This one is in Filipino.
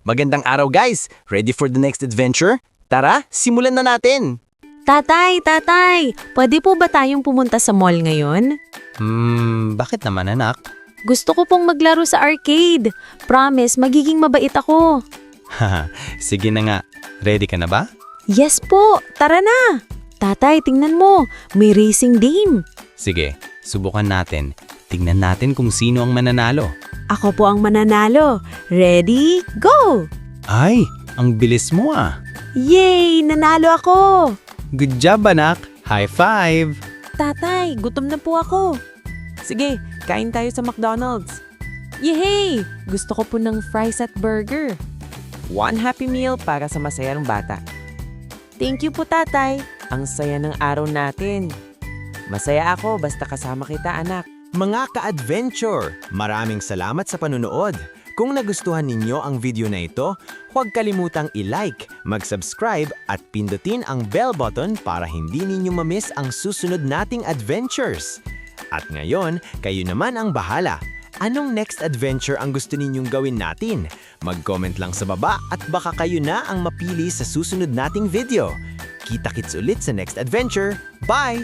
Magandang araw guys! Ready for the next adventure? Tara, simulan na natin! Tatay, pwede po ba tayong pumunta sa mall ngayon? Bakit naman anak? Gusto ko pong maglaro sa arcade. Promise, magiging mabait ako. Haha, sige na nga. Ready ka na ba? Yes po, tara na! Tatay, tingnan mo, may racing game. Sige, subukan natin. Tingnan natin kung sino ang mananalo. Ako po ang mananalo. Ready, go! Ay, ang bilis mo ah! Yay! Nanalo ako! Good job anak! High five! Tatay, gutom na po ako. Sige, kain tayo sa McDonald's. Yehey! Gusto ko po ng fries at burger. One happy meal para sa masayang bata. Thank you po, tatay. Ang saya ng araw natin. Masaya ako basta kasama kita, anak. Mga ka-adventure, maraming salamat sa panunood. Kung nagustuhan ninyo ang video na ito, huwag kalimutang i-like, mag-subscribe at pindutin ang bell button para hindi ninyo ma-miss ang susunod nating adventures. At ngayon, kayo naman ang bahala. Anong next adventure ang gusto ninyong gawin natin? Mag-comment lang sa baba at baka kayo na ang mapili sa susunod nating video. Kita-kits ulit sa next adventure. Bye!